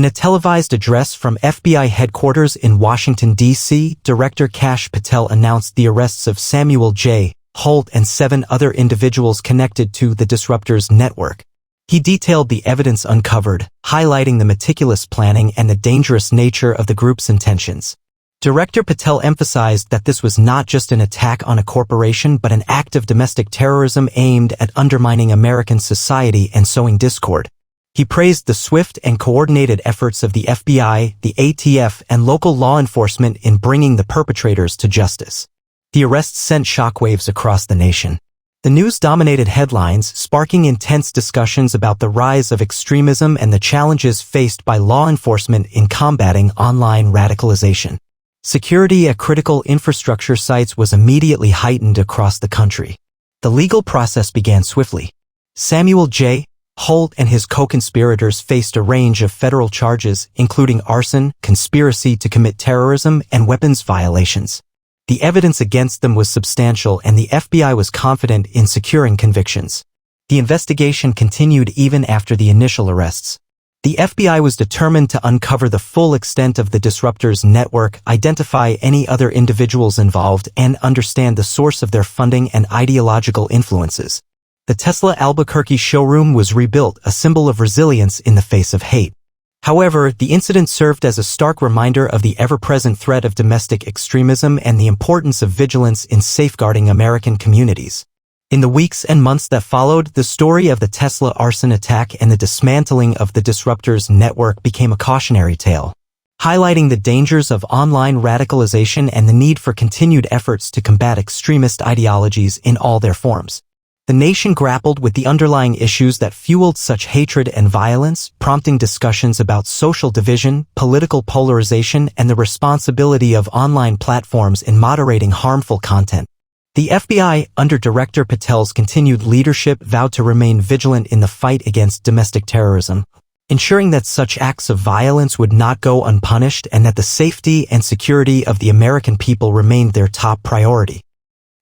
In a televised address from FBI headquarters in Washington, D.C., Director Kash Patel announced the arrests of Samuel J. Holt and 7 other individuals connected to the disruptors network. He detailed the evidence uncovered, highlighting the meticulous planning and the dangerous nature of the group's intentions. Director Patel emphasized that this was not just an attack on a corporation but an act of domestic terrorism aimed at undermining American society and sowing discord. He praised the swift and coordinated efforts of the FBI, the ATF, and local law enforcement in bringing the perpetrators to justice. The arrests sent shockwaves across the nation. The news dominated headlines, sparking intense discussions about the rise of extremism and the challenges faced by law enforcement in combating online radicalization. Security at critical infrastructure sites was immediately heightened across the country. The legal process began swiftly. Samuel J. Holt and his co-conspirators faced a range of federal charges, including arson, conspiracy to commit terrorism, and weapons violations. The evidence against them was substantial, and the FBI was confident in securing convictions. The investigation continued even after the initial arrests. The FBI was determined to uncover the full extent of the disruptors' network, identify any other individuals involved, and understand the source of their funding and ideological influences. The Tesla Albuquerque showroom was rebuilt, a symbol of resilience in the face of hate. However, the incident served as a stark reminder of the ever-present threat of domestic extremism and the importance of vigilance in safeguarding American communities. In the weeks and months that followed, the story of the Tesla arson attack and the dismantling of the disruptors' network became a cautionary tale, highlighting the dangers of online radicalization and the need for continued efforts to combat extremist ideologies in all their forms. The nation grappled with the underlying issues that fueled such hatred and violence, prompting discussions about social division, political polarization, and the responsibility of online platforms in moderating harmful content. The FBI, under Director Patel's continued leadership, vowed to remain vigilant in the fight against domestic terrorism, ensuring that such acts of violence would not go unpunished and that the safety and security of the American people remained their top priority.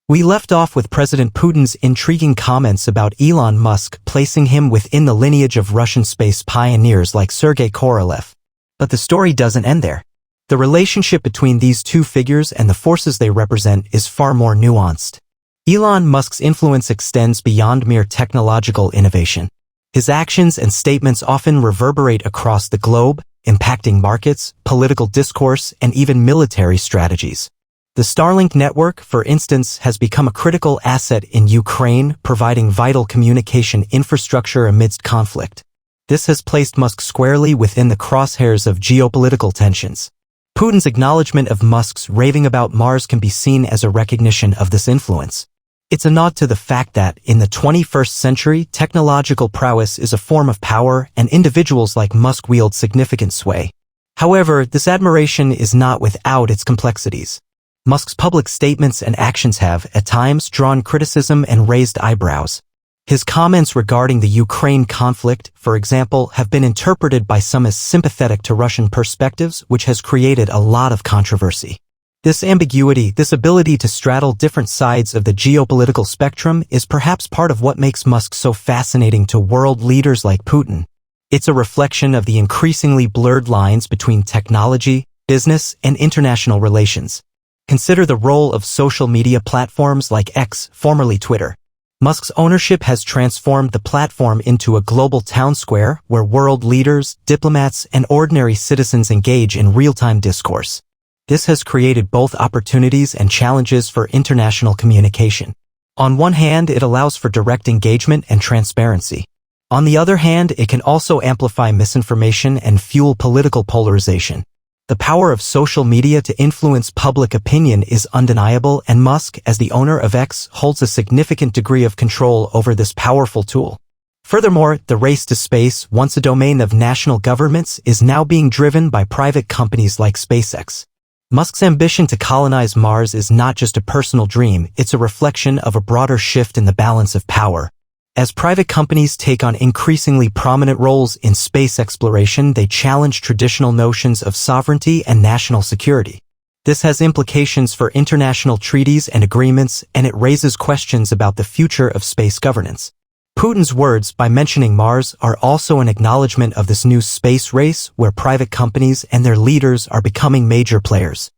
We left off with President Putin's intriguing comments about Elon Musk, placing him within the lineage of Russian space pioneers like Sergei Korolev. But the story doesn't end there. The relationship between these two figures and the forces they represent is far more nuanced. Elon Musk's influence extends beyond mere technological innovation. His actions and statements often reverberate across the globe, impacting markets, political discourse, and even military strategies. The Starlink network, for instance, has become a critical asset in Ukraine, providing vital communication infrastructure amidst conflict. This has placed Musk squarely within the crosshairs of geopolitical tensions. Putin's acknowledgement of Musk's raving about Mars can be seen as a recognition of this influence. It's a nod to the fact that, in the 21st century, technological prowess is a form of power, and individuals like Musk wield significant sway. However, this admiration is not without its complexities. Musk's public statements and actions have, at times, drawn criticism and raised eyebrows. His comments regarding the Ukraine conflict, for example, have been interpreted by some as sympathetic to Russian perspectives, which has created a lot of controversy. This ambiguity, this ability to straddle different sides of the geopolitical spectrum, is perhaps part of what makes Musk so fascinating to world leaders like Putin. It's a reflection of the increasingly blurred lines between technology, business, and international relations. Consider the role of social media platforms like X, formerly Twitter. Musk's ownership has transformed the platform into a global town square where world leaders, diplomats, and ordinary citizens engage in real-time discourse. This has created both opportunities and challenges for international communication. On one hand, it allows for direct engagement and transparency. On the other hand, it can also amplify misinformation and fuel political polarization. The power of social media to influence public opinion is undeniable, and Musk, as the owner of X, holds a significant degree of control over this powerful tool. Furthermore, the race to space, once a domain of national governments, is now being driven by private companies like SpaceX. Musk's ambition to colonize Mars is not just a personal dream, it's a reflection of a broader shift in the balance of power. As private companies take on increasingly prominent roles in space exploration, they challenge traditional notions of sovereignty and national security. This has implications for international treaties and agreements, and it raises questions about the future of space governance. Putin's words by mentioning Mars are also an acknowledgement of this new space race where private companies and their leaders are becoming major players.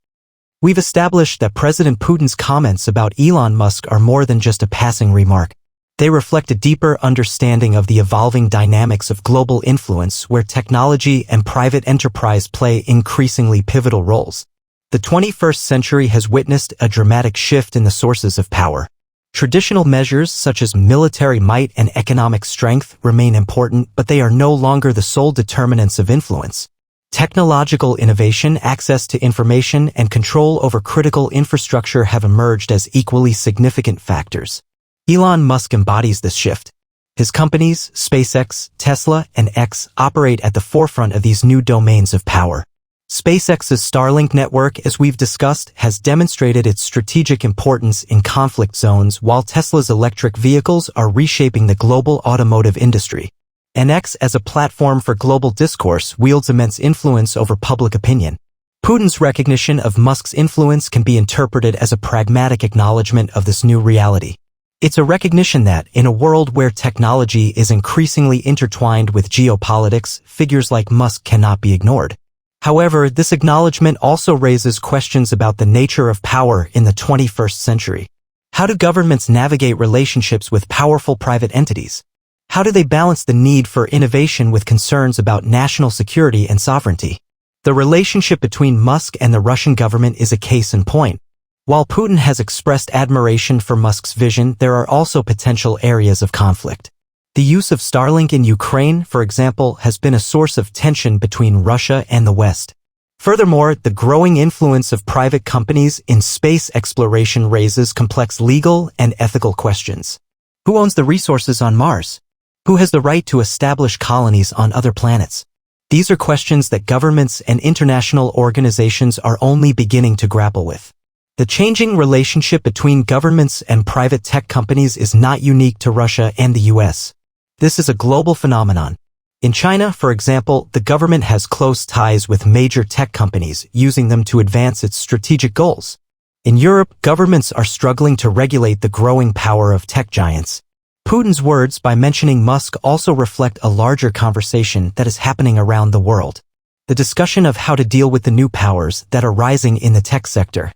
We've established that President Putin's comments about Elon Musk are more than just a passing remark. They reflect a deeper understanding of the evolving dynamics of global influence where technology and private enterprise play increasingly pivotal roles. The 21st century has witnessed a dramatic shift in the sources of power. Traditional measures such as military might and economic strength remain important, but they are no longer the sole determinants of influence. Technological innovation, access to information, and control over critical infrastructure have emerged as equally significant factors. Elon Musk embodies this shift. His companies, SpaceX, Tesla, and X, operate at the forefront of these new domains of power. SpaceX's Starlink network, as we've discussed, has demonstrated its strategic importance in conflict zones, while Tesla's electric vehicles are reshaping the global automotive industry. And X, as a platform for global discourse, wields immense influence over public opinion. Putin's recognition of Musk's influence can be interpreted as a pragmatic acknowledgement of this new reality. It's a recognition that, in a world where technology is increasingly intertwined with geopolitics, figures like Musk cannot be ignored. However, this acknowledgement also raises questions about the nature of power in the 21st century. How do governments navigate relationships with powerful private entities? How do they balance the need for innovation with concerns about national security and sovereignty? The relationship between Musk and the Russian government is a case in point. While Putin has expressed admiration for Musk's vision, there are also potential areas of conflict. The use of Starlink in Ukraine, for example, has been a source of tension between Russia and the West. Furthermore, the growing influence of private companies in space exploration raises complex legal and ethical questions. Who owns the resources on Mars? Who has the right to establish colonies on other planets? These are questions that governments and international organizations are only beginning to grapple with. The changing relationship between governments and private tech companies is not unique to Russia and the US. This is a global phenomenon. In China, for example, the government has close ties with major tech companies, using them to advance its strategic goals. In Europe, governments are struggling to regulate the growing power of tech giants. Putin's words by mentioning Musk also reflect a larger conversation that is happening around the world. The discussion of how to deal with the new powers that are rising in the tech sector.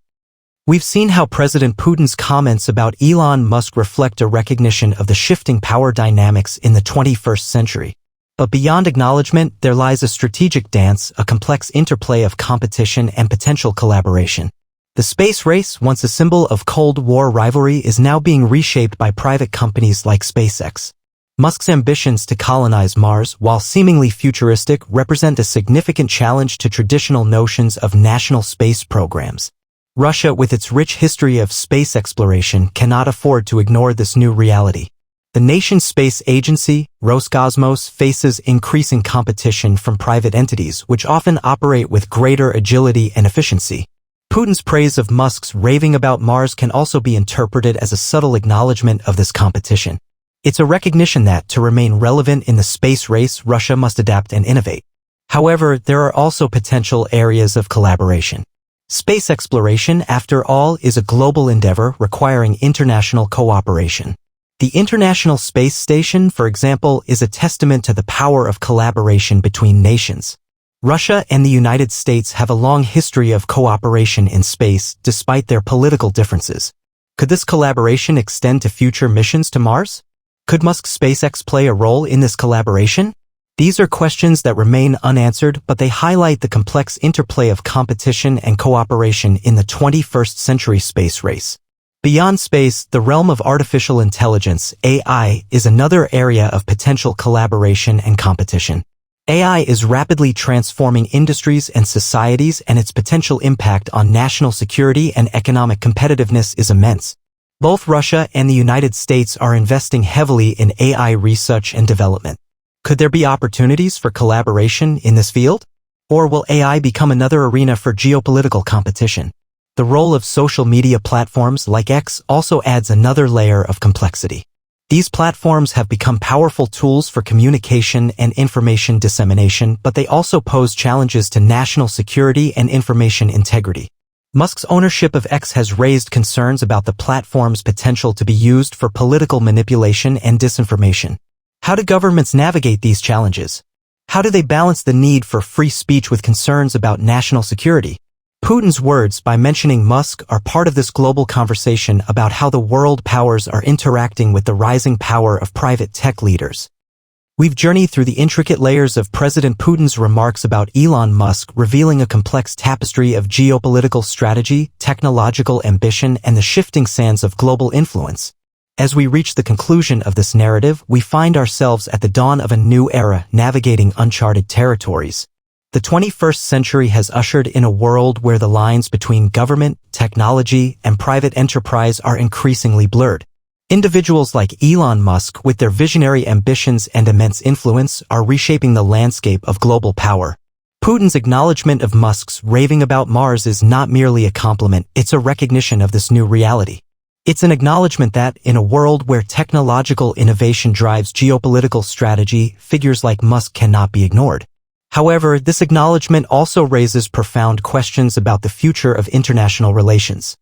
We've seen how President Putin's comments about Elon Musk reflect a recognition of the shifting power dynamics in the 21st century. But beyond acknowledgement, there lies a strategic dance, a complex interplay of competition and potential collaboration. The space race, once a symbol of Cold War rivalry, is now being reshaped by private companies like SpaceX. Musk's ambitions to colonize Mars, while seemingly futuristic, represent a significant challenge to traditional notions of national space programs. Russia, with its rich history of space exploration, cannot afford to ignore this new reality. The nation's space agency, Roscosmos, faces increasing competition from private entities, which often operate with greater agility and efficiency. Putin's praise of Musk's raving about Mars can also be interpreted as a subtle acknowledgement of this competition. It's a recognition that, to remain relevant in the space race, Russia must adapt and innovate. However, there are also potential areas of collaboration. Space exploration, after all, is a global endeavor requiring international cooperation. The International Space Station, for example, is a testament to the power of collaboration between nations. Russia and the United States have a long history of cooperation in space, despite their political differences. Could this collaboration extend to future missions to Mars? Could Musk's SpaceX play a role in this collaboration? These are questions that remain unanswered, but they highlight the complex interplay of competition and cooperation in the 21st century space race. Beyond space, the realm of artificial intelligence, AI, is another area of potential collaboration and competition. AI is rapidly transforming industries and societies, and its potential impact on national security and economic competitiveness is immense. Both Russia and the United States are investing heavily in AI research and development. Could there be opportunities for collaboration in this field? Or will AI become another arena for geopolitical competition? The role of social media platforms like X also adds another layer of complexity. These platforms have become powerful tools for communication and information dissemination, but they also pose challenges to national security and information integrity. Musk's ownership of X has raised concerns about the platform's potential to be used for political manipulation and disinformation. How do governments navigate these challenges? How do they balance the need for free speech with concerns about national security? Putin's words by mentioning Musk are part of this global conversation about how the world powers are interacting with the rising power of private tech leaders. We've journeyed through the intricate layers of President Putin's remarks about Elon Musk, revealing a complex tapestry of geopolitical strategy, technological ambition, and the shifting sands of global influence. As we reach the conclusion of this narrative, we find ourselves at the dawn of a new era, navigating uncharted territories. The 21st century has ushered in a world where the lines between government, technology, and private enterprise are increasingly blurred. Individuals like Elon Musk, with their visionary ambitions and immense influence, are reshaping the landscape of global power. Putin's acknowledgement of Musk's raving about Mars is not merely a compliment, it's a recognition of this new reality. It's an acknowledgement that, in a world where technological innovation drives geopolitical strategy, figures like Musk cannot be ignored. However, this acknowledgement also raises profound questions about the future of international relations.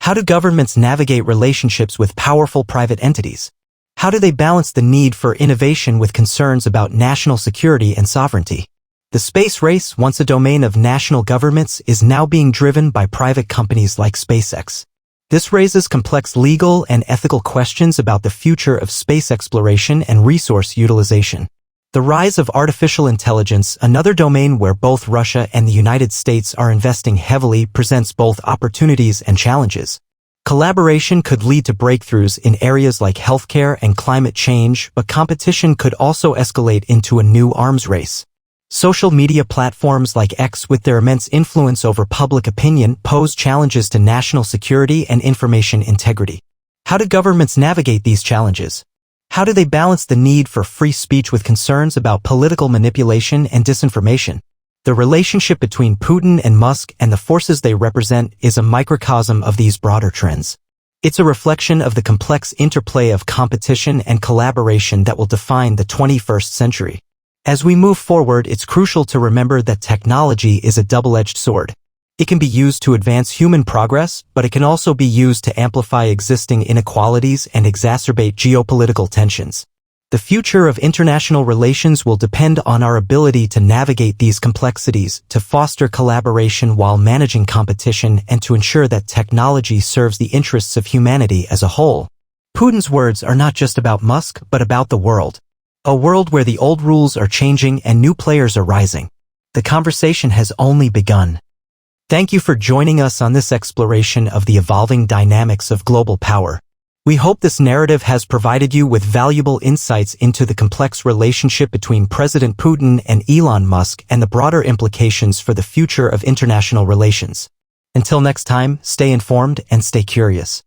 How do governments navigate relationships with powerful private entities? How do they balance the need for innovation with concerns about national security and sovereignty? The space race, once a domain of national governments, is now being driven by private companies like SpaceX. This raises complex legal and ethical questions about the future of space exploration and resource utilization. The rise of artificial intelligence, another domain where both Russia and the United States are investing heavily, presents both opportunities and challenges. Collaboration could lead to breakthroughs in areas like healthcare and climate change, but competition could also escalate into a new arms race. Social media platforms like X, with their immense influence over public opinion, pose challenges to national security and information integrity. How do governments navigate these challenges? How do they balance the need for free speech with concerns about political manipulation and disinformation? The relationship between Putin and Musk and the forces they represent is a microcosm of these broader trends. It's a reflection of the complex interplay of competition and collaboration that will define the 21st century. As we move forward, it's crucial to remember that technology is a double-edged sword. It can be used to advance human progress, but it can also be used to amplify existing inequalities and exacerbate geopolitical tensions. The future of international relations will depend on our ability to navigate these complexities, to foster collaboration while managing competition, and to ensure that technology serves the interests of humanity as a whole. Putin's words are not just about Musk, but about the world. A world where the old rules are changing and new players are rising. The conversation has only begun. Thank you for joining us on this exploration of the evolving dynamics of global power. We hope this narrative has provided you with valuable insights into the complex relationship between President Putin and Elon Musk and the broader implications for the future of international relations. Until next time, stay informed and stay curious.